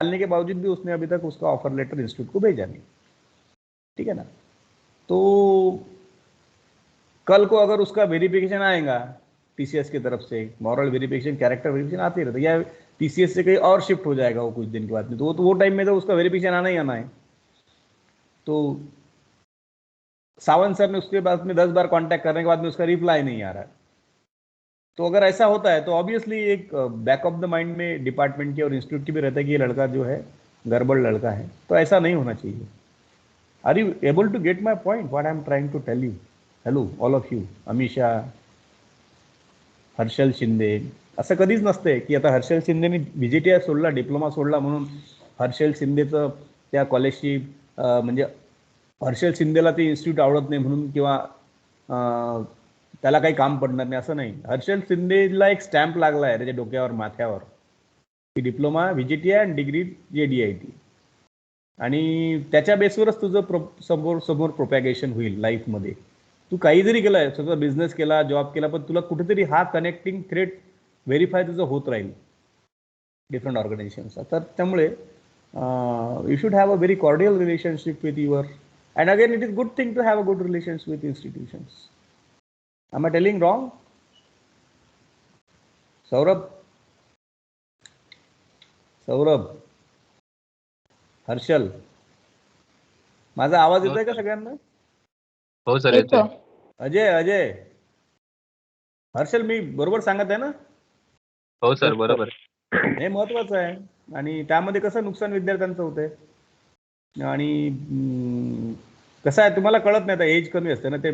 डालने के बावजूद भी उसने अभी तक उसका ऑफर लेटर इंस्टीट्यूट को भेजा नहीं, ठीक है ना। तो कल को अगर उसका वेरिफिकेशन आएगा टीसीएस की तरफ से, मॉरल वेरिफिकेशन, कैरेक्टर वेरिफिकेशन आती रहता है, या टीसीएस से कहीं और शिफ्ट हो जाएगा वो कुछ दिन के बाद में, तो वो टाइम में तो उसका वेरिफिकेशन आना ही आना है। तो सावंत सर ने उसके बाद में 10 बार कांटेक्ट करने के बाद में उसका रिप्लाई नहीं आ रहा है। तो अगर ऐसा होता है तो ऑब्वियसली एक बैक ऑफ द माइंड में डिपार्टमेंट की और इंस्टीट्यूट की भी रहता है कि ये लड़का जो है गड़बड़ लड़का है, तो ऐसा नहीं होना चाहिए। Are you able to get my point what I am trying to tell you? Hello all of you, Amisha, Harshal Shinde, असं कधीच नसतंय की आता हर्षल शिंदेने व्हीजीटीआय सोडला, डिप्लोमा सोडला म्हणून हर्षल शिंदेचं त्या कॉलेजची म्हणजे हर्षल शिंदेला ते इन्स्टिट्यूट आवडत नाही म्हणून किंवा त्याला काही काम पडणार नाही असं नाही. हर्षल शिंदेला एक स्टॅम्प लागला आहे त्याच्या डोक्यावर, माथ्यावर, की डिप्लोमा व्हीजीटीआय आणि डिग्री जेडीआयटी, आणि त्याच्या बेसवरच तुझं समोर समोर प्रोपॅगेशन होईल लाईफमध्ये. तू काही जरी केलं, सगळं बिझनेस केला, जॉब केला, पण तुला कुठेतरी हा कनेक्टिंग थ्रेड व्हेरीफाय तुझं होत राहील डिफरंट ऑर्गनायझेशनचा. तर त्यामुळे you should have a very cordial relationship with your, and again it is good thing to have a good relations with institutions. Am I telling wrong? Saurabh, Harshal, माझा आवाज येतोय का सगळ्यांना? हो सर येतोय. अजय, हर्षल, मी बरोबर सांगत आहे ना? हो सर बरोबर. हे महत्वाचं आहे, आणि त्यामध्ये कसं नुकसान विद्यार्थ्यांचं होतंय. आणि कसं आहे तुम्हाला कळत नाही, आता एज कमी असते ना, ते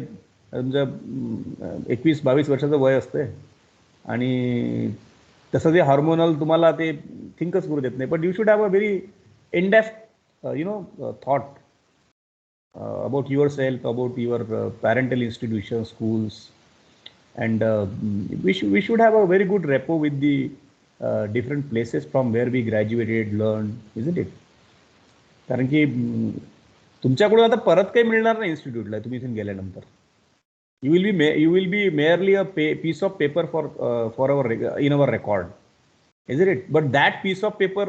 तुमचं 21-22 वर्षाचं वय असते, आणि तसं जे हार्मोनल तुम्हाला ते थिंकच करू देत नाही. But you should have a very in depth thought about yourself, about your parental institutions, schools, and we should have a very good rapport with the different places from where we graduated, learned, isn't it? कारण की तुमच्याकडून आता परत काही मिळणार नाही इन्स्टिट्यूटला तुम्ही इथून गेल्यानंतर. you will be merely a piece of paper for our in our record, isn't it? But that piece of paper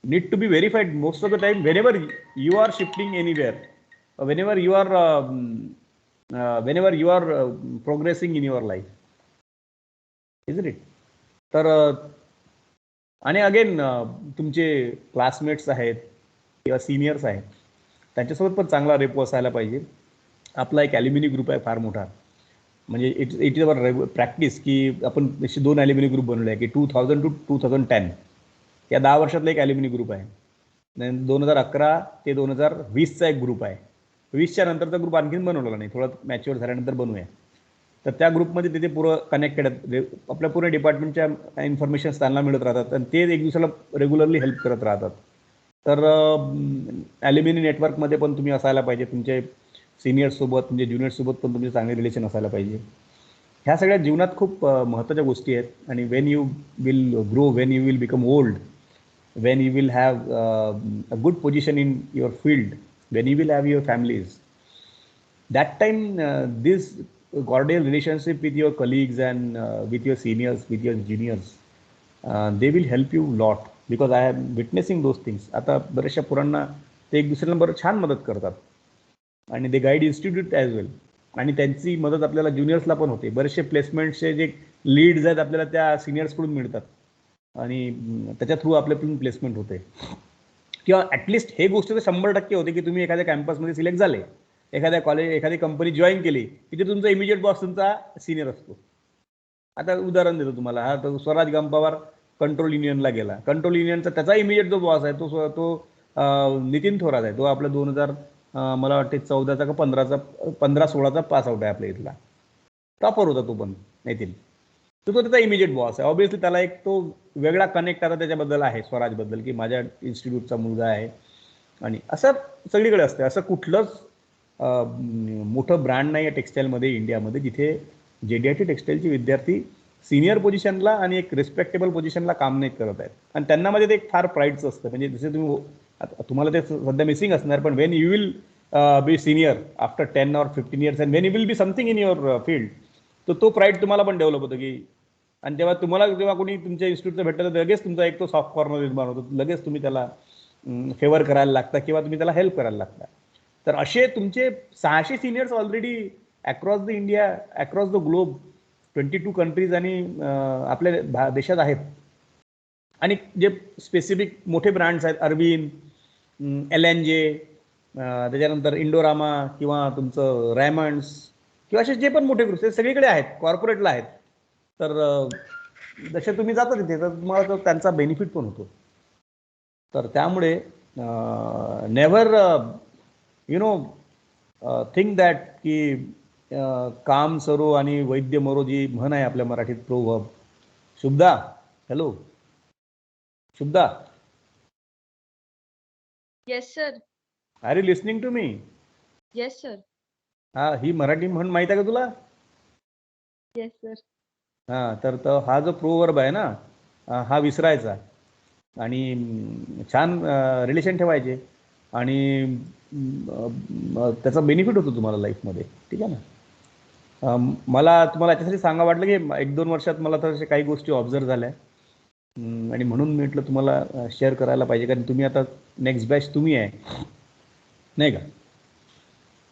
need to be verified most of the time whenever you are shifting anywhere, whenever you are progressing in your life, isn't it? तर आणि again तुमचे classmates आहेत किंवा seniors आहेत, त्यांच्यासोबत पण चांगला repo असायला पाहिजे. आपला एक ॲल्युमिनी ग्रुप आहे फार मोठा, म्हणजे इट इज अवर प्रॅक्टिस की आपण 2 ॲल्युमिनी ग्रुप बनवले आहे की 2000 to 2010 या 10 वर्षातला एक ॲल्युमिनी ग्रुप आहे. 2011 ते 2020चा एक ग्रुप आहे. 20च्या नंतरचा ग्रुप आणखीन बनवलेला नाही, थोडं मॅच्युअर झाल्यानंतर बनवूया. तर त्या ग्रुपमध्ये तिथे पुरं कनेक्टेड आहेत, आपल्या पूर्ण डिपार्टमेंटच्या इन्फॉर्मेशन्स त्यांना मिळत राहतात, आणि ते एक दिवसाला रेग्युलरली हेल्प करत राहतात. तर ॲल्युमिनी नेटवर्कमध्ये पण तुम्ही असायला पाहिजे, तुमचे सिनियर्ससोबत, म्हणजे ज्युनियर्ससोबत पण तुमचे चांगले रिलेशन असायला पाहिजे. ह्या सगळ्या जीवनात खूप महत्त्वाच्या गोष्टी आहेत. आणि when you will grow, when you will become old, when you will have a good position in your field, when you will have your families, that time this cordial relationship with your colleagues and with your seniors, with your juniors, they will help you lot, because I am witnessing those things. आता बऱ्याचशा पोरांना ते एक दुसऱ्यांना बरं छान मदत करतात, आणि ते गाईड इन्स्टिट्यूट ॲज वेल, आणि त्यांची मदत आपल्याला ज्युनियर्सला पण होते. बरेचसे प्लेसमेंटचे जे लीड्स आहेत आपल्याला त्या सिनियर्सकडून मिळतात, आणि त्याच्या थ्रू आपल्याकडून प्लेसमेंट होते. किंवा ॲटलिस्ट हे गोष्ट तर 100% होते की तुम्ही एखाद्या कॅम्पसमध्ये सिलेक्ट झाले, एखाद्या कॉलेज, एखादी कंपनी जॉईन केली, तिथे तुमचा इमिजिएट बॉस तुमचा सिनियर असतो. आता उदाहरण देतो तुम्हाला, हा तो स्वराज गंपावार कंट्रोल युनियनला गेला, कंट्रोल युनियनचा त्याचा इमिजिएट जो बॉस आहे तो नितीन थोरात आहे. तो आपला 2000 मला वाटते 14चा का 15-16चा पास आउट आहे आपल्या इथला, टॉपर होता तो पण नितीन. तो त्याचा इमिजिएट बॉस आहे. ऑब्व्हियसली त्याला एक तो वेगळा कनेक्ट आता त्याच्याबद्दल आहे, स्वराजबद्दल, की माझ्या इन्स्टिट्यूटचा मुलगा आहे. आणि असं सगळीकडे असतं. असं कुठलंच मोठं ब्रँड नाही आहे टेक्स्टाईलमध्ये इंडियामध्ये जिथे जेडीआयटी टेक्स्टाईलचे विद्यार्थी सिनियर पोझिशनला आणि एक रिस्पेक्टेबल पोझिशनला काम नाही करत आहेत. आणि त्यांनामध्ये ते एक फार प्राईडचं असतं. म्हणजे जसे तुम्हाला ते सध्या मिसिंग असणार, पण when you will be senior after 10 or 15 years, and when you will be something in your field, तो प्राईड तुम्हाला पण डेव्हलप होतो की आणि तेव्हा तुम्हाला जेव्हा कोणी तुमच्या इन्स्टिट्यूटचं भेटतं तर लगेच तुमचा एक तो सॉफ्ट कॉर्नर निर्माण होतो, लगेच तुम्ही त्याला फेवर करायला लागता किंवा तुम्ही त्याला हेल्प करायला लागता. तर असे तुमचे 600 seniors already across the India, across the globe 22 countries आणि आपल्या देशात आहेत. आणि जे स्पेसिफिक मोठे ब्रँड्स आहेत, अरविंद, LNJ, त्याच्यानंतर इंडोरामा किंवा तुमचं रॅमंड्स किंवा असे जे पण मोठे ग्रुप्स ते सगळीकडे आहेत, कॉर्पोरेटला आहेत. तर जसे तुम्ही जाता तिथे तर तुम्हाला तो त्यांचा बेनिफिट पण होतो. तर त्यामुळे नेव्हर थिंक दॅट की काम सरो आणि वैद्य मरो जी म्हण आहे आपल्या मराठीत, proverb. Shubhada, hello Shubhada, yes sir. Are you listening to me? Yes sir. हा, ही मराठी म्हण माहित आहे का तुला? Yes sir. हा, तर हा जो प्रोवर्ब आहे ना, हा विसरायचा आणि छान रिलेशन ठेवायचे आणि त्याचा बेनिफिट होतो तुम्हाला लाईफमध्ये. ठीक आहे ना? मला तुम्हाला याच्यासाठी सांगा वाटलं की 1-2 वर्षात मला तर काही गोष्टी ऑब्झर्व झाल्या आणि म्हणून मी म्हटलं तुम्हाला शेअर करायला पाहिजे, कारण तुम्ही आता नेक्स्ट बॅच तुम्ही आहे, नाही का?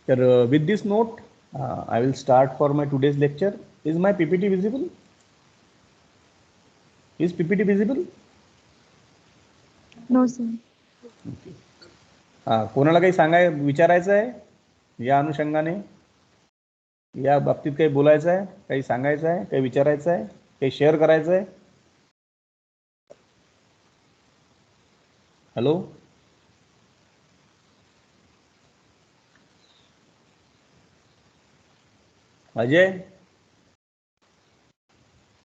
तर with this note I will start for my today's lecture. Is my PPT visible? Is PPT visible? No sir. कोणाला काही विचारायचं आहे या अनुषंगाने, या बाबतीत काही बोलायचं आहे, काही सांगायचं आहे, काही विचारायचं आहे, काही शेअर करायचं आहे? Hello, Ajay,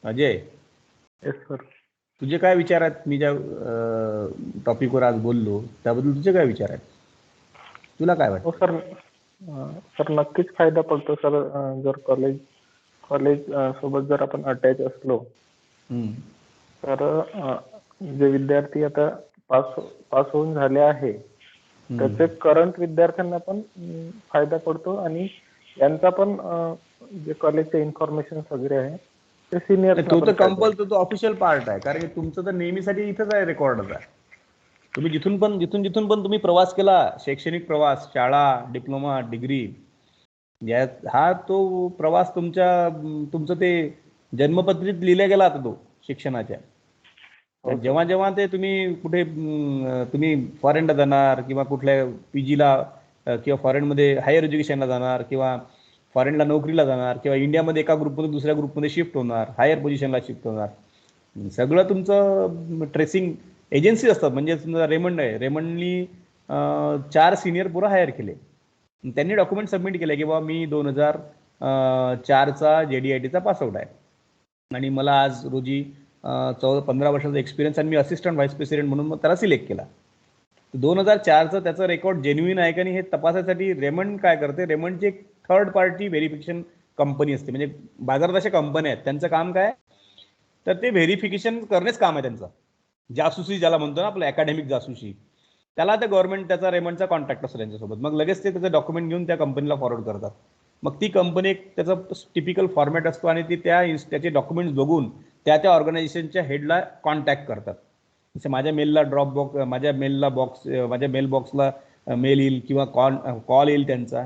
Ajay, yes sir. तुझे काय विचार आहेत? मी ज्या टॉपिकवर आज बोललो त्याबद्दल तुझे काय विचार आहेत? तुला काय वाटतं? हो सर. सर नक्कीच फायदा पडतो सर. जर कॉलेज सोबत जर आपण अटॅच असलो तर जे विद्यार्थी आता पास होऊन झाले आहे त्याचे करंट विद्यार्थ्यांना पण फायदा पडतो आणि यांचा पण जे कॉलेजचे इन्फॉर्मेशन वगैरे आहे ते सिनियर. तो तर कंपल्सरी, तो ऑफिशियल पार्ट आहे, कारण की तुमचं तर नेहमीसाठी इथंच आहे, रेकॉर्डच आहे. तुम्ही जिथून पण तुम्ही प्रवास केला, शैक्षणिक प्रवास, शाळा, डिप्लोमा, डिग्री, हा तो प्रवास तुमचं ते जन्मपत्रीत लिहिला गेला आता तो शिक्षणाच्या. जेव्हा जेव्हा ते तुम्ही कुठे तुम्ही फॉरेनला जाणार किंवा कुठल्या PGला किंवा फॉरेनमध्ये हायर एज्युकेशनला जाणार किंवा फॉरेनला नोकरीला जाणार किंवा इंडियामध्ये एका ग्रुपमधून दुसऱ्या ग्रुपमध्ये शिफ्ट होणार, हायर पोझिशनला शिफ्ट होणार, सगळं तुमचं ट्रेसिंग एजन्सी असतात. म्हणजे समजा रेमंड आहे, रेमंडनी 4 सिनियर पुरं हायर केले. त्यांनी डॉक्युमेंट सबमिट केले की बाबा मी 2004चा JDITचा पासआउट आहे आणि मला आज रोजी 15 वर्षाचा एक्सपिरियन्स आणि मी असिस्टंट व्हाईस प्रेसिडेंट म्हणून मग त्याला सिलेक्ट केला. 2004चं त्याचं रेकॉर्ड जेन्युइन आहे का नाही हे तपासायसाठी रेमंड काय करते, रेमंडची एक थर्ड पार्टी व्हेरिफिकेशन कंपनी असते. म्हणजे बाजारात अशा कंपन्या आहेत, त्यांचं काम काय तर ते व्हेरिफिकेशन करणेच काम आहे त्यांचं. जासूसी ज्याला म्हणतो ना, आपलं अकॅडमिक जासूसी, त्याला त्या गव्हर्नमेंट त्याचा रेमंडचा कॉन्टॅक्ट असतो त्यांच्यासोबत. मग लगेच ते त्याचं डॉक्युमेंट घेऊन त्या कंपनीला फॉरवर्ड करतात. मग ती कंपनी एक त्याचा टिपिकल फॉर्मॅट असतो आणि ती त्याचे डॉक्युमेंट्स बघून त्या ऑर्गनायझेशनच्या हेडला कॉन्टॅक्ट करतात. जसे माझ्या मेलला माझ्या मेल बॉक्सला मेल येईल किंवा कॉल येईल त्यांचा,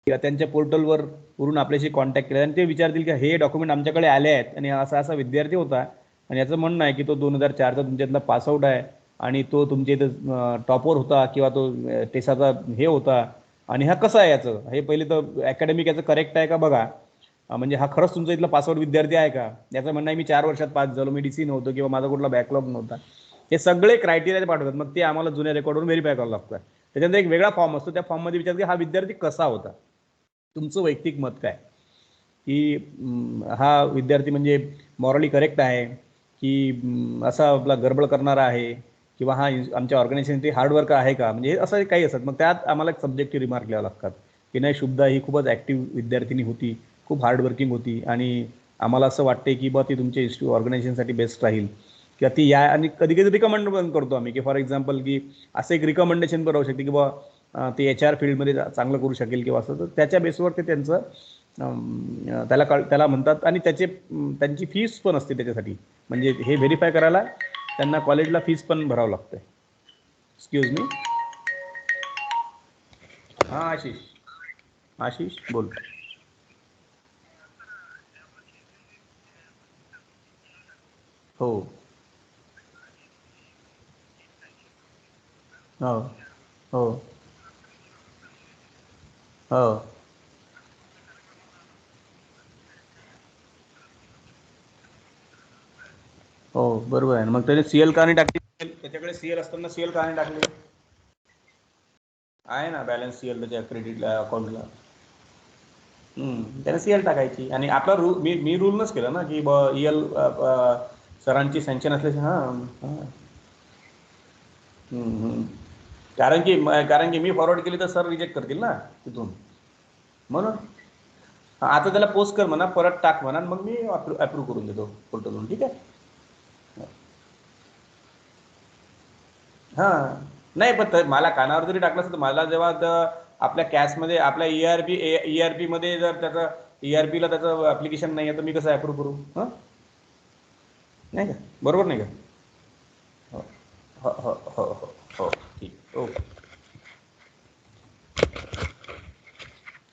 किंवा त्यांच्या पोर्टलवर वरून आपल्याशी कॉन्टॅक्ट केला आणि ते विचारतील की हे डॉक्युमेंट आमच्याकडे आले आहेत आणि असा विद्यार्थी होता आणि याचं म्हणणं आहे की तो 2004चा तुमच्यातला पासआउट आहे आणि तो तुमच्या इथं टॉपर होता किंवा तो टेसाचा हे होता आणि हा कसा आहे, याचं हे पहिले तर अकॅडमिक याचं करेक्ट आहे का बघा, म्हणजे हा खरंच तुमचा इथला पासआउट विद्यार्थी आहे का, याचं म्हणणं आहे मी 4 वर्षात पास झालो, मी DC नव्हतो किंवा माझा कुठला बॅकलॉग नव्हता. हे सगळे क्रायटेरिया पाठवतात. मग ते आम्हाला जुन्या रेकॉर्डवरून व्हेरीफाय करावं लागतं. त्याच्यानंतर एक वेगळा फॉर्म असतो, त्या फॉर्ममध्ये विचारतात की हा विद्यार्थी कसा होता, तुमचं वैयक्तिक मत काय, की हा विद्यार्थी म्हणजे मॉरली करेक्ट आहे की असा आपला गडबड करणारा आहे किंवा हा आमच्या ऑर्गनायझेशनची हार्डवर्क आहे का, म्हणजे असं काही असतात. मग त्यात आम्हाला एक सब्जेक्टिव्ह रिमार्क लिहावं लागतात की नाही, शुभदा ही खूपच ॲक्टिव्ह विद्यार्थिनी होती, खूप हार्डवर्किंग होती आणि आम्हाला असं वाटते की बा ती तुमच्या ऑर्गनायझेशनसाठी बेस्ट राहील किंवा ती या. आणि कधी कधी रिकमेंड पण करतो आम्ही की फॉर एक्झाम्पल की असं एक रिकमेंडेशन पण राहू शकते की बा ते HR फील्डमध्ये चांगलं करू शकेल किंवा असं, तर त्याच्या बेसवर ते त्यांचं त्याला म्हणतात. आणि त्यांची फीस पण असते त्याच्यासाठी. म्हणजे हे व्हेरीफाय करायला त्यांना कॉलेजला फीस पण भरावं लागते. Excuse me. हां आशिष बोल. हो हो हो हो हो बरोबर आहे. मग त्याने सीएल का नाही टाकली? त्याच्याकडे सीएल असताना सीएल का नाही टाकली? आहे ना बॅलन्स सीएल त्याच्या क्रेडिटला अकाउंटला. त्याने सीएल टाकायची. आणि आपला रूल मी रूल केला ना की ईएल सरांची सँक्शन असल्याचे. कारण की मी फॉरवर्ड केली तर सर रिजेक्ट करतील ना तिथून. म्हणून आता त्याला पोस्ट कर म्हणा, परत टाक म्हणा, मग मी अप्रूव्ह करून देतो पोर्टलवरून. ठीक आहे. हां नाही, पण मला कानावर जरी टाकलं असतं तर मला जेव्हा आपल्या कॅशमध्ये आपल्या ERP मध्ये जर त्याचं ERPला त्याचं ॲप्लिकेशन नाही आहे तर मी कसं अप्रूव्ह करू? हां नाही का? बरोबर नाही का? हो हो हो हो हो हो ठीक. ओके.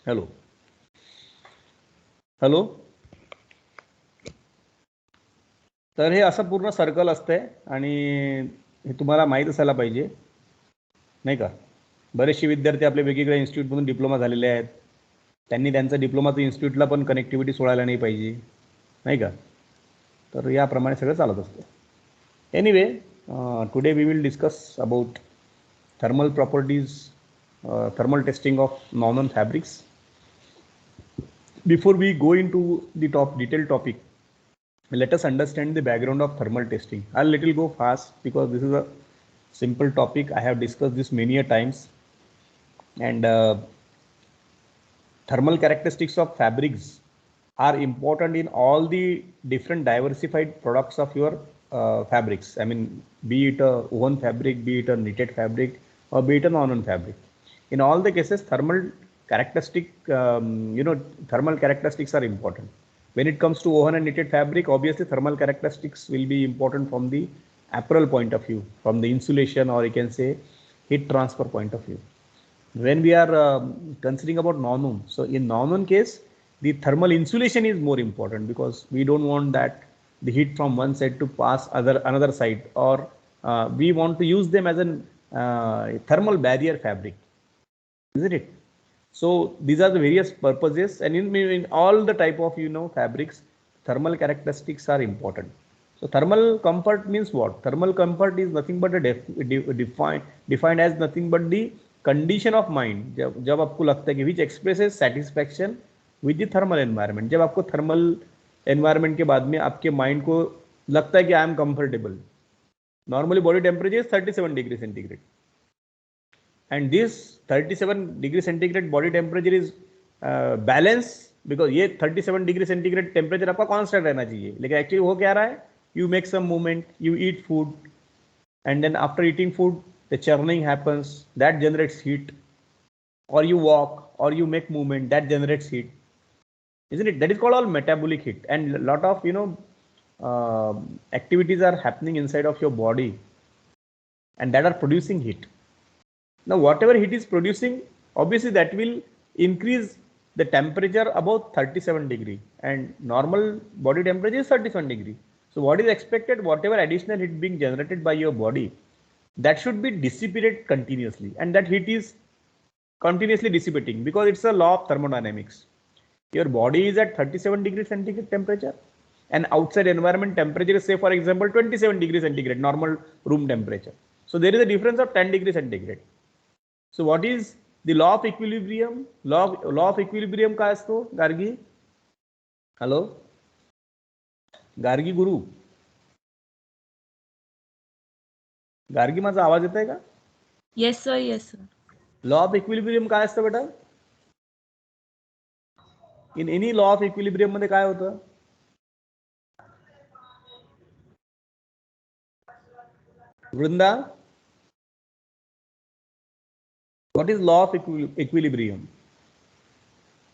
Hello hello. तर हे असं पूर्ण सर्कल असतंय आणि हे तुम्हाला माहीत असायला पाहिजे नाही का? बरेचसे विद्यार्थी आपले वेगवेगळ्या इन्स्टिट्यूटमधून डिप्लोमा झालेले आहेत. त्यांनी त्यांचं डिप्लोमाचं इन्स्टिट्यूटला पण कनेक्टिव्हिटी सोडायला नाही पाहिजे नाही का? तर याप्रमाणे सगळं चालत असतं. Anyway, today we will discuss about thermal properties, thermal testing of non fabrics. Before we go into the detailed topic, let us understand the background of thermal testing. I'll little go fast because this is a simple topic. I have discussed this many a times. And thermal characteristics of fabrics are important in all the different diversified products of your fabrics. I mean, be it a woven fabric, be it a knitted fabric, or be it a non-woven fabric. In all the cases, thermal characteristics are important. When it comes to woven and knitted fabric, obviously thermal characteristics will be important from the apparel point of view, from the insulation, or you can say heat transfer point of view. When we are considering about non-woven, so in non-woven case, the thermal insulation is more important because we don't want that the heat from one side to pass another side, or we want to use them as a thermal barrier fabric, isn't it? So these are the various purposes, and in all the type of fabrics, thermal characteristics are important. So thermal comfort means what? Thermal comfort is nothing but defined as nothing but the condition of mind जब आपको लगता है कि which expresses satisfaction with the thermal environment. जब आपको thermal environment के बाद में आपके mind को लगता है कि I am comfortable. Normally body temperature is 37 degrees centigrade. And this 37 degree centigrade body temperature is balanced because ये 37 degree centigrade temperature आपका constant रहना चाहिए. लेकिन actually हो क्या रहा है? You make some movement, you eat food, and then after eating food, the churning happens, that generates heat. Or you walk, or you make movement, that generates heat, isn't it? That is called all metabolic heat, and a lot of activities are happening inside of your body, and that are producing heat. Now, whatever heat is producing, obviously that will increase the temperature above 37 degree, and normal body temperature is 37 degree. So what is expected? Whatever additional heat being generated by your body, that should be dissipated continuously, and that heat is continuously dissipating because it's a law of thermodynamics. Your body is at 37 degree centigrade temperature, and outside environment temperature is, say for example, 27 degree centigrade, normal room temperature. So there is a difference of 10 degree centigrade. So what is the law of equilibrium? Law of equilibrium काय असतो Gargi? Hello Gargi गुरु, गार्गी माझा आवाज येत आहे का? Yes sir, yes sir. Law of equilibrium काय असतं बेटा? In any law of equilibrium मध्ये काय होतं? वृंदा, what is law of equilibrium?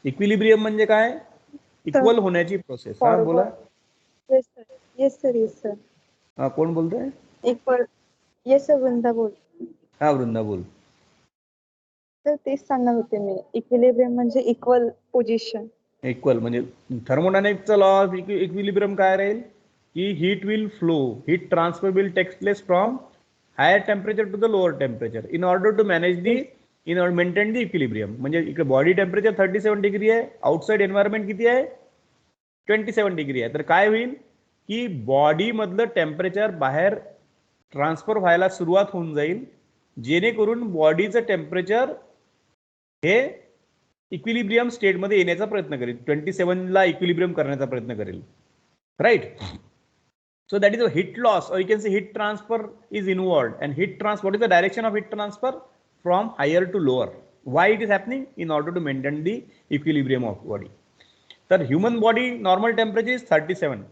Equilibrium म्हणजे काय? इक्वल होण्याची प्रोसेस. हा बोला. Yes sir. Yes sir. Yes sir. हा, कोण बोलतोय? इक्वल. येस सर, वृंदा बोल. हा, वृंदा बोल. तर तेच सांगणार होते मी, इक्विलिब्रियम म्हणजे इक्वल पोझिशन. इक्वल म्हणजे थर्मोडायनेमिक्सचा लॉ ऑफ इक्विलिब्रियम काय राहील की heat will flow, heat transfer will takes place from higher temperature to the lower temperature in order to manage the in order maintain the equilibrium. म्हणजे इकडे body temperature 37 degree आहे, outside environment किती आहे? 27 degree आहे. तर काय होईल की बॉडी मधलं टेम्परेचर बाहेर ट्रान्सफर व्हायला सुरुवात होऊन जाईल, जेणेकरून बॉडीचं टेम्परेचर हे इक्विलिब्रियम स्टेटमध्ये येण्याचा प्रयत्न करेल, 27ला इक्विलिब्रियम करण्याचा प्रयत्न करेल. Right. So that is a heat loss, or you can say heat transfer is involved. And heat transfer, what is the direction of heat transfer? From higher to lower. Why it is happening? In order to maintain the equilibrium of body. तर human body normal temperature is 37.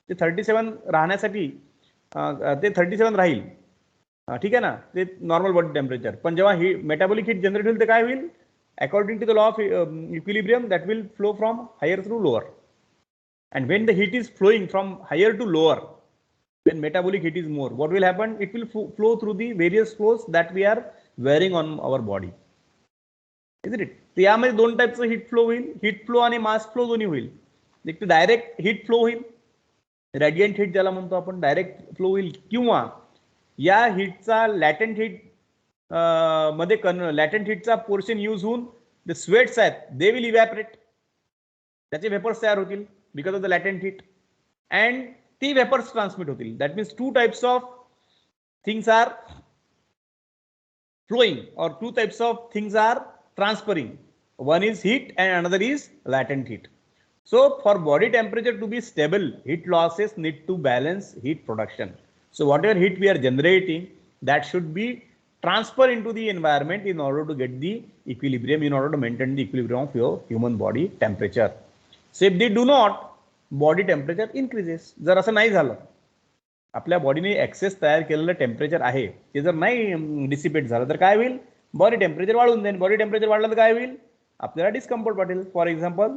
ते 37 राहण्यासाठी ते 37 राहील, ठीक आहे ना, ते normal body temperature. पण जेव्हा ही मेटाबॉलिक हीट जनरेट होईल तर काय होईल? According to the law of equilibrium, that will flow from higher through lower. And when the heat is flowing from higher to lower, when metabolic heat is more, what will happen? It will flow through the various flows that we are wearing on our body. Isn't it? तर यामध्ये दोन टाइपचं heat flow होईल, heat flow आणि mass flow दोन्ही होईल. एक direct heat flow होईल, radiant heat ज्याला म्हणतो आपण, डायरेक्ट फ्लो होईल, किंवा या हीटचा लॅटेंट हीट मध्ये लॅटेंट हीटचा पोर्शन यूज होऊन द स्वेट्स आहेत दे विल इव्हॅपरेट, त्याचे वेपर्स तयार होतील because of the latent heat, and ती वेपर्स ट्रान्समिट होतील. That means two types of things are flowing, or two types of things are transferring. One is heat and another is latent heat. So for body temperature to be stable, heat losses need to balance heat production. So whatever heat we are generating, that should be transferred into the environment in order to get the equilibrium, in order to maintain the equilibrium of your human body temperature. So if they do not, body temperature increases. जर असं नाही झालं, आपल्या बॉडीने access तयार केलेलं temperature आहे ते जर नाही डिसिपेट झालं तर काय होईल? बॉडी टेम्परेचर वाढून जाईल. बॉडी टेम्परेचर वाढलं तर काय होईल? आपल्याला डिस्कम्फर्ट वाटेल. For example,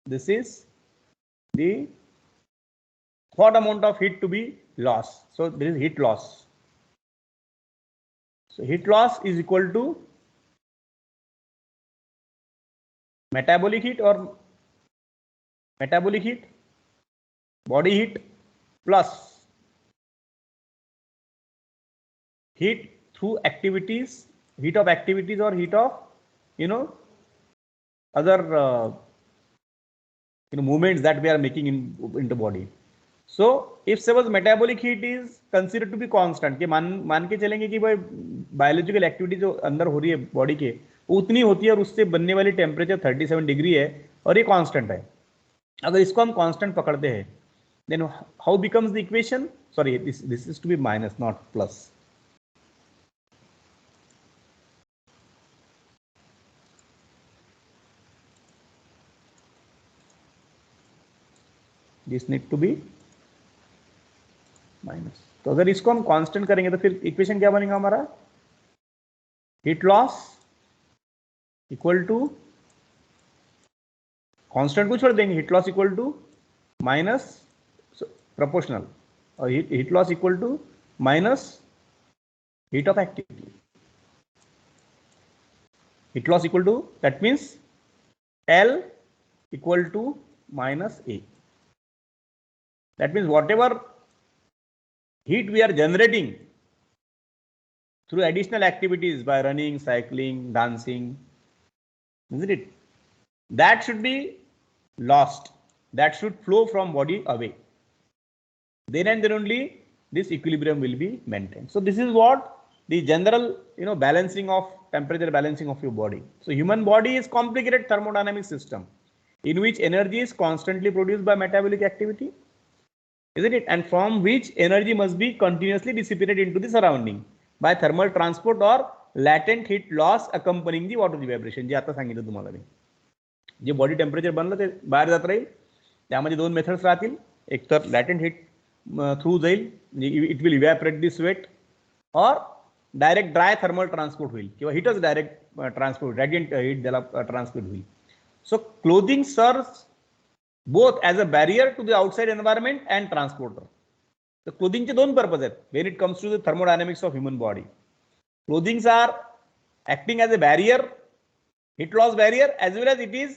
this is the what amount of heat to be loss. So this is heat loss. So heat loss is equal to metabolic heat, और metabolic heat, body heat plus heat through activities, heat of activities, or heat of other movements that we are making into body. So if suppose metabolic heat is considered to be constant, कि मान के चलेंगे कि भाई biological activity जो अंदर हो रही है बॉडी के उतनी होती है, और उससे बनने वाली टेम्परेचर 37 डिग्री है और ये कांस्टेंट है. अगर इसको हम कांस्टेंट पकड़ते हैं, then how becomes the equation? Sorry, this is to be minus, not plus. This need to be minus. तो अगर इसको हम कांस्टेंट करेंगे तो फिर इक्वेशन क्या बनेगा हमारा? Heat loss equal to, constant को छोड़ देंगे, heat loss equal to minus proportional, और heat loss equal to minus heat of activity. Heat loss equal to, that means L equal to minus A. That means whatever heat we are generating through additional activities by running, cycling, dancing, isn't it? That should be lost. That should flow from body away. Then and then only this equilibrium will be maintained. So this is what the general balancing of temperature, balancing of your body. So human body is complicated thermodynamic system in which energy is constantly produced by metabolic activity, isn't it? And from which energy must be continuously dissipated into the surrounding by thermal transport or latent heat loss accompanying the water evaporation. जे आता सांगितलं तुम्हाला मी, जे body temperature बनलं ते बाहेर जात राहील. त्यामध्ये दोन methods राहतील. एक तर लॅटेंट हीट थ्रू जाईल, इट विल इव्हॅपरेट दी स्वेट, और डायरेक्ट ड्राय थर्मल ट्रान्सपोर्ट होईल, किंवा हीटच डायरेक्ट ट्रान्सपोर्ट, रेडियंट हीट ज्याला ट्रान्सपोर्ट होईल. So clothing serves both as a barrier to the outside environment and transporter. The clothing चे दोन पर्पज आहेत when it comes to the thermodynamics of human body. Clothing are acting as a barrier, heat loss barrier, as well as it is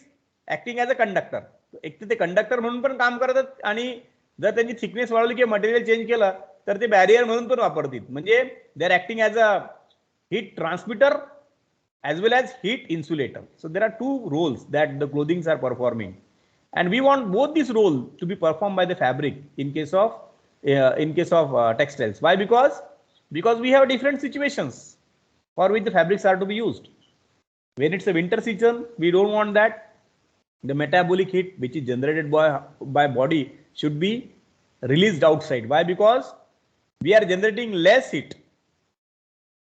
acting as a conductor. एक तर ते conductor म्हणून पण काम करतात आणि जर त्यांची थिकनेस वाढवली किंवा मटेरियल चेंज केलं तर ते बॅरियर म्हणून पण वापरतात. म्हणजे they are acting as a heat transmitter as well as heat insulator. So there are two roles that the clothings are performing, and we want both these roles to be performed by the fabric in case of textiles. Why? Because we have different situations for which the fabrics are to be used. When it's a winter season, we don't want that the metabolic heat which is generated by body should be released outside. Why? Because we are generating less heat,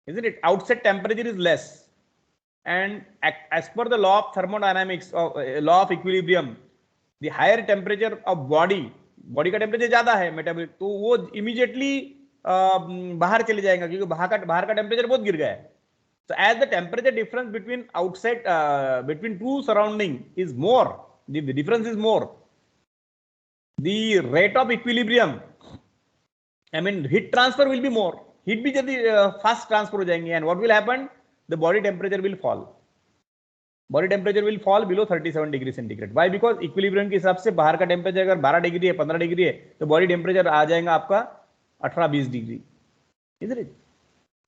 isn't it? Outside temperature is less, and as per the law of thermodynamics of law of equilibrium, the higher temperature of body का temperature ज्यादा है metabolic, तो वो immediately बाहर चले जाएगा क्योंकि बाहर का टेम्परेचर बहुत गिर गया है. So as the temperature difference between outside between two surrounding is more, the difference is more, the rate of equilibrium, I mean heat transfer will be more. Heat भी जल्दी fast transfer हो जाएंगे, and what will happen? The body temperature will fall. Body temperature will fall below 37 degree centigrade. Why? Because equilibrium के हिसाब से बाहर का temperature अगर 12 डिग्री है, 15 डिग्री है, तो बॉडी टेम्परेचर आ जाएगा आपका 18-20 degree, isn't it?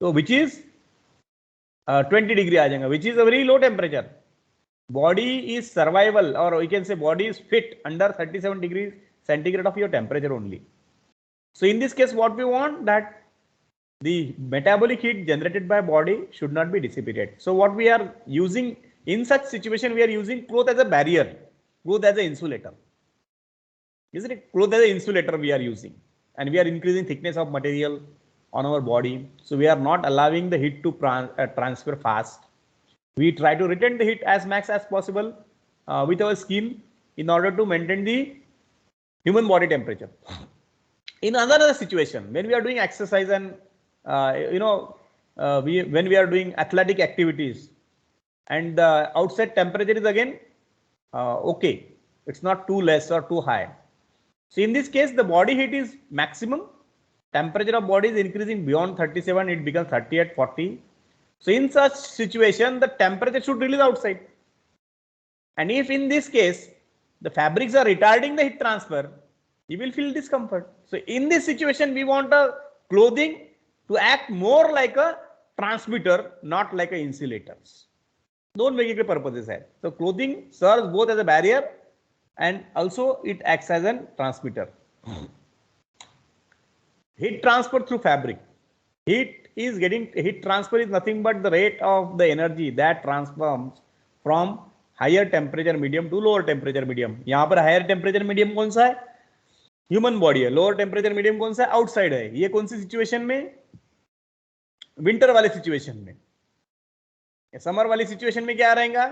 So which is 20 degree आ जाएगा, which is a very low temperature. Body is survival, or we can say body is fit under 37 degrees centigrade of your temperature only. So in this case, what we want, that the metabolic heat generated by body should not be dissipated. So what we are using in such situation, we are using cloth as a barrier, cloth as an insulator, isn't it? Cloth as an insulator we are using, and we are increasing thickness of material on our body. So we are not allowing the heat to transfer fast. We try to retain the heat as max as possible with our skin in order to maintain the human body temperature. In another situation, when we are doing exercise and when we are doing athletic activities, and the outside temperature is again okay, it's not too less or too high. So in this case, the body heat is maximum, temperature of body is increasing beyond 37, it becomes 38, 40. So in such situation, the temperature should release outside. And if in this case, the fabrics are retarding the heat transfer, you will feel discomfort. So in this situation, we want a clothing to act more like a transmitter, not like an insulator. दोन वेगवेगळे purposes आहेत. So clothing serves both as a barrier and also it acts as a transmitter. Heat transfer through fabric. Heat transfer is nothing but the rate of the energy that transforms from higher temperature medium to lower temperature medium. यहाँ पर higher temperature medium कौन सा है? Human body है. Lower temperature medium कौन सा है? Outside है. ये कौन सी सिचुएशन में? विंटर वाले सिचुएशन में. समर वाली सिचुएशन में क्या रहेगा?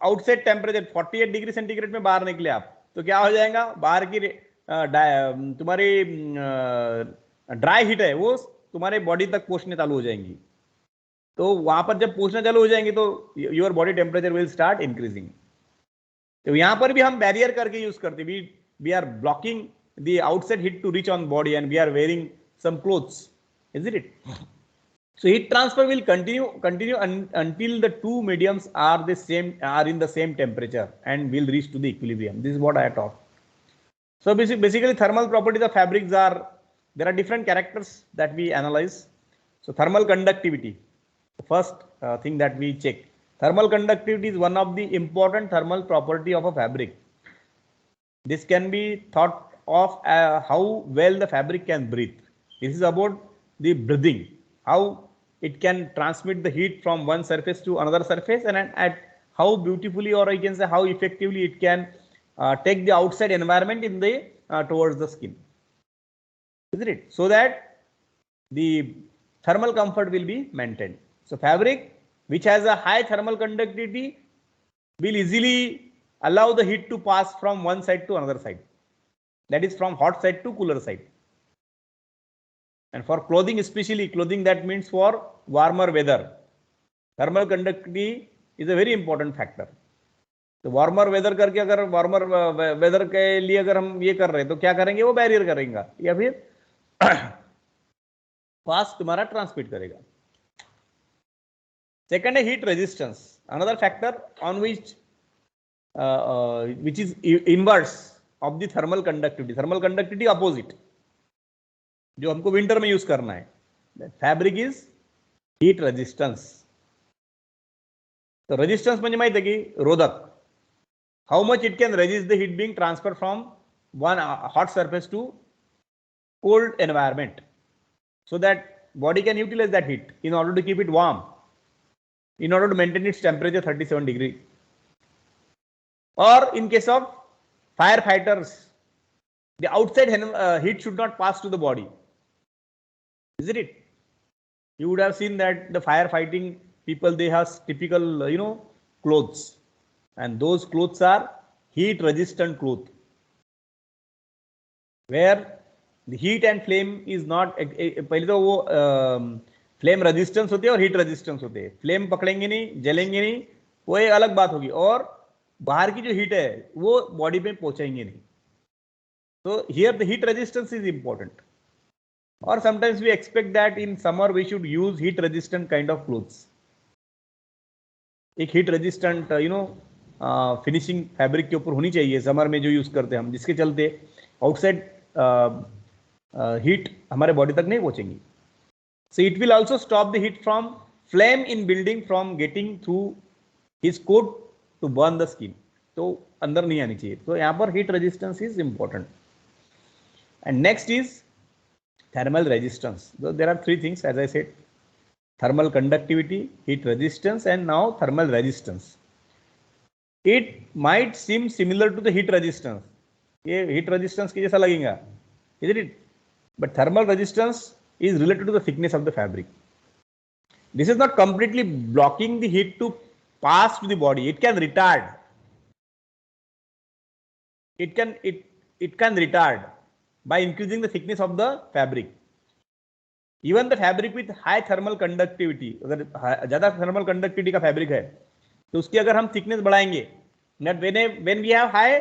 आउटसाइड टेम्परेचर 48 डिग्री सेंटीग्रेड में बाहर निकले आप, तो क्या हो जाएगा? बाहर की तुम्हारी ड्राई हीट है वो तुम्हारे बॉडी तक पहुंचने चालू हो जाएंगी. तो वहां पर जब पहुंचना चालू हो जाएंगे तो your body temperature will start increasing. तो यहां पर भी हम बैरियर करके यूज करते. We are blocking the outside heat to reach on body, and we are wearing some clothes, isn't it? So heat transfer will continue until the two mediums are in the same temperature and will reach to the equilibrium. This is what I taught. So basically thermal properties of fabrics there are different characters that we analyze. So thermal conductivity, the first thing that we check. Thermal conductivity is one of the important thermal property of a fabric. This can be thought of how well the fabric can breathe. This is about the breathing, how it can transmit the heat from one surface to another surface, and at how beautifully, or I can say how effectively it can take the outside environment in the towards the skin, isn't it? So that the thermal comfort will be maintained. So fabric which has a high thermal conductivity will easily allow the heat to pass from one side to another side, that is from hot side to cooler side. And for clothing, especially clothing that means for warmer weather, thermal conductivity is a very important factor. तो warmer weather करके, अगर warmer weather के लिए अगर हम ये कर रहे हैं तो क्या करेंगे, वो बैरियर करेंगे या फिर फास्ट तुम्हारा ट्रांसमिट करेगा. सेकंड है heat resistance, another factor on which is inverse of the thermal conductivity. Thermal conductivity opposite जो हमको विंटर में यूज करना है. Fabric is heat resistance. तो रेजिस्टेंस म्हणजे माहिती आहे की रोधक. How much it can resist the heat being transfer from one hot surface to cold environment, so that body can utilize that heat in order to keep it warm, in order to maintain its temperature 37 degree. Or in case of firefighters, the outside heat should not pass to the body, isn't it? You would have seen that the firefighting people, they have typical clothes, and those clothes are heat resistant clothes, where the heat and flame is not, पहले तो वो flame resistance होते हैं और heat resistance होते हैं. Flame पकड़ेंगे नहीं, जलेंगे नहीं, वो एक अलग बात होगी, और बाहर की जो हीट है वो बॉडी पे पहुंचाएंगे नहीं. तो here the heat resistance is important. और sometimes we expect that in summer we should use heat resistant kind of clothes. एक हीट रेजिस्टेंट फिनिशिंग फैब्रिक के ऊपर होनी चाहिए समर में जो यूज करते हैं हम, जिसके चलते आउटसाइड हीट हमारे बॉडी तक नहीं पहुंचेंगी. So it will also stop the heat from flame in building from getting through his coat to burn the skin. तो अंदर नहीं आनी चाहिए. तो यहाँ पर heat resistance is important. And next is thermal resistance. There are three things as I said: thermal conductivity, heat resistance, and now thermal resistance. It might seem similar to the heat resistance. ये heat resistance की जैसा लगेगा, isn't it? But thermal resistance is related to the thickness of the fabric. This is not completely blocking the heat to pass to the body. It can retard. It can retard by increasing the thickness of the fabric. Even the fabric with high thermal conductivity, अगर ज्यादा thermal conductivity का fabric है तो उसकी अगर हम thickness बढ़ाएंगे, that when we have high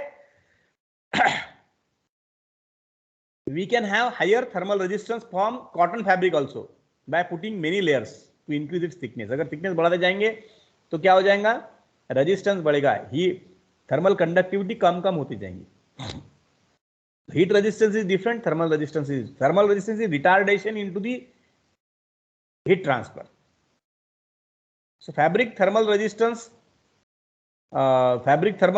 we can have higher thermal resistance from cotton fabric also by putting many layers to increase its thickness. अगर thickness बढ़ाते जाएंगे तो क्या हो जाएगा, रेजिस्टेंस बढ़ेगा, ही थर्मल कंडक्टिविटी कम होती जाएंगी. Heat resistance is different, thermal resistance is retardation into the heat transfer. So fabric thermal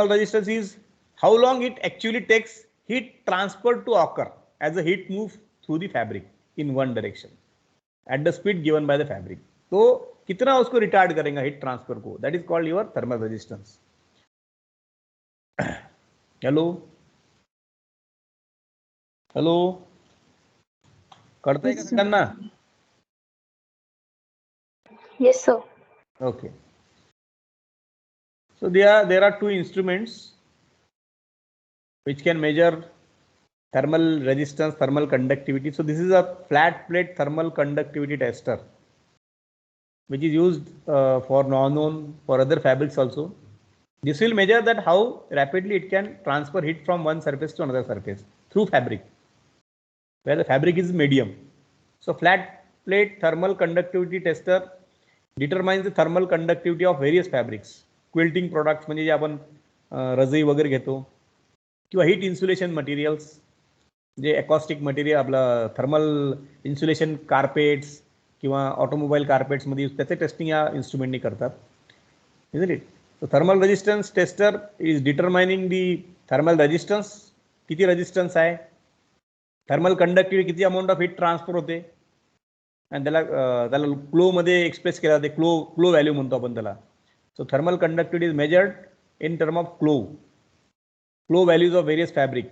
resistance is how long it actually takes heat transfer to occur as the heat moves through the fabric in one direction at the speed given by the fabric. तो कितना उसको retard करेगा heat transfer को, that is called your thermal resistance. Hello hello, करते हैं करना. Yes, sir. Okay. So there are two instruments which can measure thermal resistance, thermal conductivity. So this is a flat plate thermal conductivity tester, which is used for nylon, for other fabrics also. This will measure that how rapidly it can transfer heat from one surface to another surface through fabric, where the fabric is medium. So flat plate thermal conductivity tester determines the thermal conductivity of various fabrics. Quilting products म्हणजे जे आपण रजई वगैरे घेतो, किंवा heat insulation materials, जे acoustic material आपलं thermal insulation carpets किंवा automobile कार्पेट्समध्ये त्याचे testing या इन्स्ट्रुमेंटनी करतात. Is it? So thermal resistance tester is determining the thermal resistance, किती रेजिस्टन्स आहे, थर्मल कंडक्टिव्हिटी किती अमाऊंट ऑफ हीट ट्रान्सफर होते, आणि त्याला क्लोमध्ये एक्सप्रेस केला जाते. क्लो व्हॅल्यू म्हणतो आपण त्याला. So thermal conductivity is measured in term of clo values of various fabric.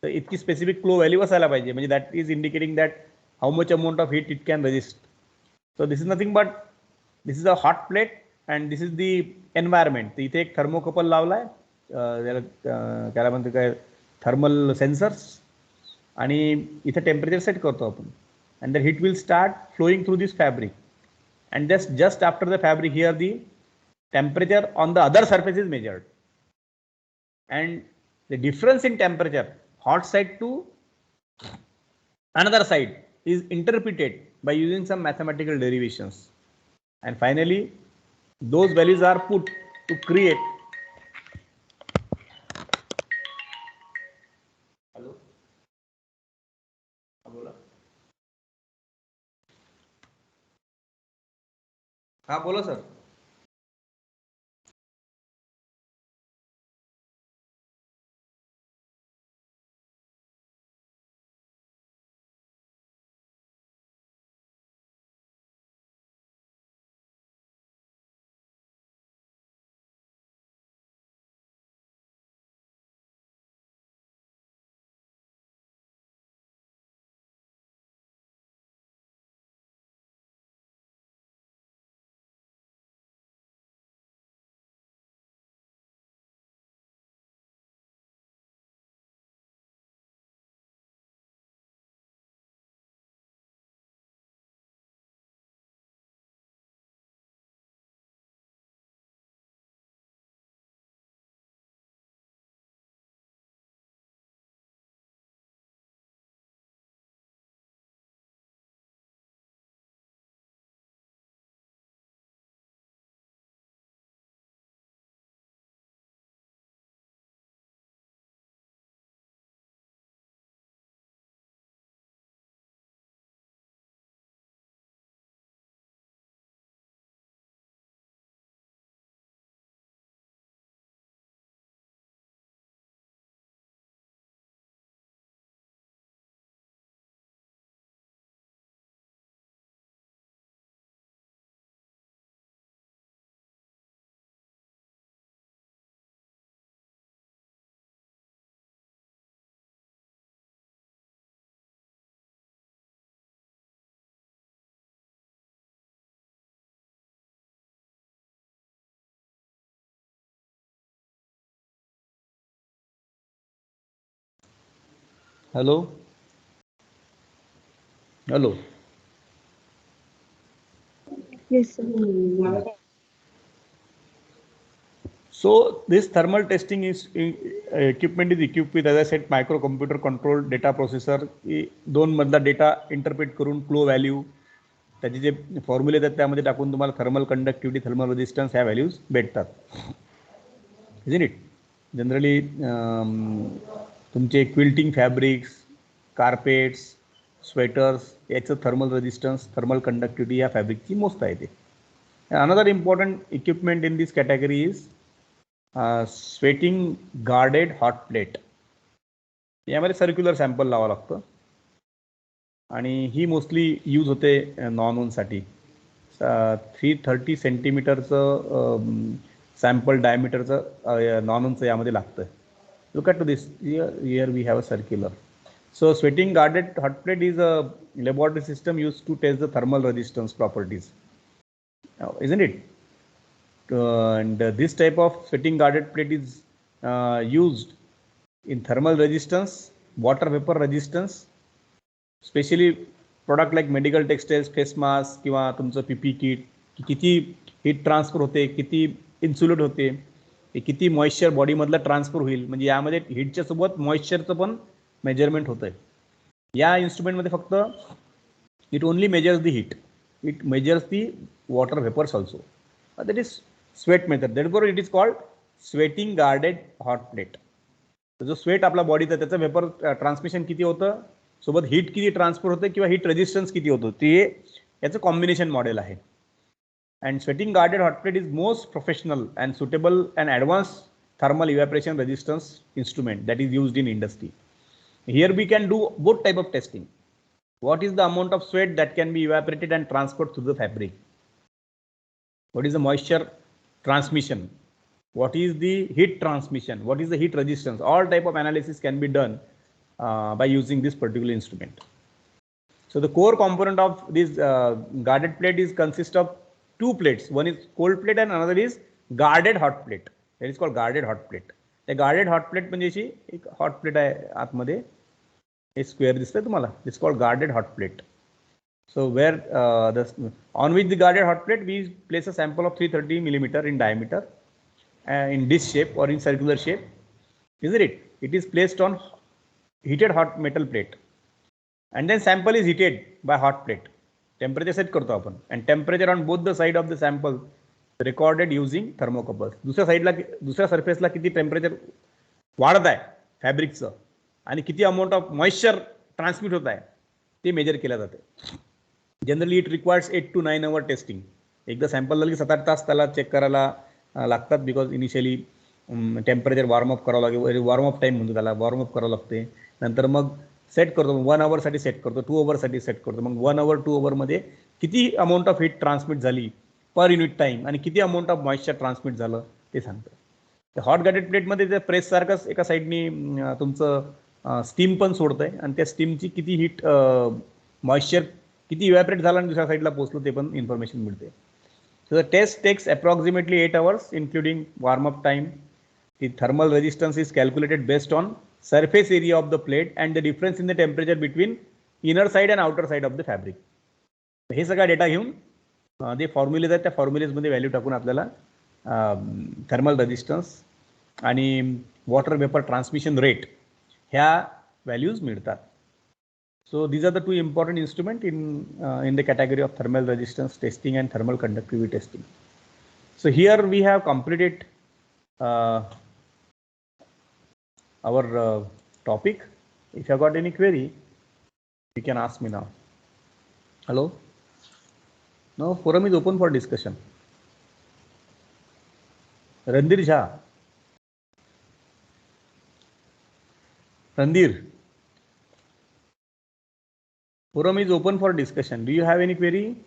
तर इतकी स्पेसिफिक क्लो व्हॅल्यू असायला पाहिजे, म्हणजे that is indicating that how much amount of heat it can resist. So this is nothing but this is a hot plate and this is the environment. तर इथे एक thermocouple लावला आहे, त्याला म्हणते काय थर्मल सेन्सर्स, आणि इथे टेम्परेचर सेट करतो आपण. And the heat will start flowing through this fabric, and just after the fabric, here the temperature on the other surface is measured. and the difference in temperature, hot side to another side, is interpreted by using some mathematical derivations, and finally those values are put to create हाँ बोलो sir. Hello. Hello. Yes, sir. So this thermal testing is equipment is equipped with, as I said, microcomputer controlled data processor. दोन मधला data interpret करून flow value, त्याचे जे फॉर्म्युले आहेत त्यामध्ये टाकून तुम्हाला थर्मल कंडक्टिव्हिटी, थर्मल रेजिस्टन्स ह्या व्हॅल्यूज भेटतात. Isn't it? जनरली तुमचे क्विल्टिंग फॅब्रिक्स, कार्पेट्स, स्वेटर्स याचं थर्मल रेजिस्टन्स, थर्मल कंडक्टिव्हिटी या फॅब्रिकची मोजता येते. Another important equipment in this category is sweating guarded hot plate. यामध्ये सर्क्युलर सॅम्पल लावावं लागतं आणि ही मोस्टली यूज होते नॉनवनसाठी. 330 सेंटीमीटरचं सॅम्पल डायमीटरचं नॉनवनचं यामध्ये लागतं. Look at to this, here we have a circular. So sweating guarded hot plate is a laboratory system used to test the thermal resistance properties, isn't it? And this type of sweating guarded plate is used in thermal resistance, water vapor resistance, especially product like medical textiles, face mask किंवा तुमचं PP kit, किती heat transfer होते, किती insulate होते, किती moisture बॉडीमधलं transfer होईल, म्हणजे यामध्ये हीटच्या सोबत मॉइश्चरचं पण मेजरमेंट होतं आहे. या इन्स्ट्रुमेंटमध्ये फक्त it only measures the heat, it measures the water vapours also. That is sweat method. That for it is called sweating guarded hot plate. जो स्वेट आपला बॉडीचा त्याचं वेपर ट्रान्समिशन किती होतं, सोबत हीट किती ट्रान्सफर होतं किंवा हीट रेजिस्टन्स किती होतं, ते याचं कॉम्बिनेशन मॉडेल आहे. And sweating guarded hot plate is most professional and suitable and advance thermal evaporation resistance instrument that is used in industry. Here we can do both type of testing. What is the amount of sweat that can be evaporated and transferred through the fabric? What is the moisture transmission? What is the heat transmission? What is the heat resistance? All type of analysis can be done by using this particular instrument. So the core component of this guarded plate is consist of two plates. One is cold plate and another is guarded hot plate. That is called guarded hot plate. The guarded hot plate म्हणजे अशी एक hot plate आहे, आतमध्ये हे square दिसतंय तुम्हाला. This called guarded hot plate. So where on which the guarded hot plate we place a sample of 330 millimeter in diameter in dish shape or in circular shape, isn't it? It is placed on heated hot metal plate and then sample is heated by hot plate. Temperature set करतो आपण and temperature on both the side of the sample recorded using thermocouples. दुसऱ्या सरफेसला किती temperature वाढत आहे फॅब्रिकचं आणि किती amount of moisture transmit होत आहे ते मेजर केलं जाते. Generally it requires 8 to 9 hour testing. एकदा सॅम्पल झालं की 7-8 तास त्याला चेक करायला लागतात बिकॉज इनिशियली टेम्परेचर वॉर्मअप करावं लागेल. वॉर्मअप टाईम म्हणतो त्याला, वॉर्मअप करावं लागते. नंतर मग सेट करतो, 1 hourसाठी सेट करतो, 2 hourसाठी सेट करतो. मग 1 hour 2 hourमध्ये किती अमाऊंट ऑफ हीट ट्रान्समिट झाली पर युनिट टाईम आणि किती अमाऊंट ऑफ मॉइश्चर ट्रान्समिट झालं ते सांगतं. हॉट गार्डेड प्लेटमध्ये ते प्रेससारखंच एका साईडनी तुमचं स्टीम पण सोडतं आहे आणि त्या स्टीमची किती हीट मॉइश्चर किती इव्हॅपरेट झाला आणि दुसऱ्या साईडला पोचलं ते पण इन्फॉर्मेशन मिळते. So the test takes approximately 8 hours including warm-up time. The thermal resistance is calculated based on surface area of the plate and the difference in the temperature between inner side and outer side of the fabric. हे सगळा data घेऊन जे formulas आहेत त्या फॉर्म्युलेजमध्ये value टाकून आपल्याला thermal resistance आणि water vapour transmission rate ह्या values मिळतात. So these are the two important instruments in the category of thermal resistance testing and thermal conductivity testing. So here we have completed our topic. If you have got any query, you can ask me now. Hello? No, forum is open for discussion. Randir Jha. Randir. Forum is open for discussion. Do you have any query?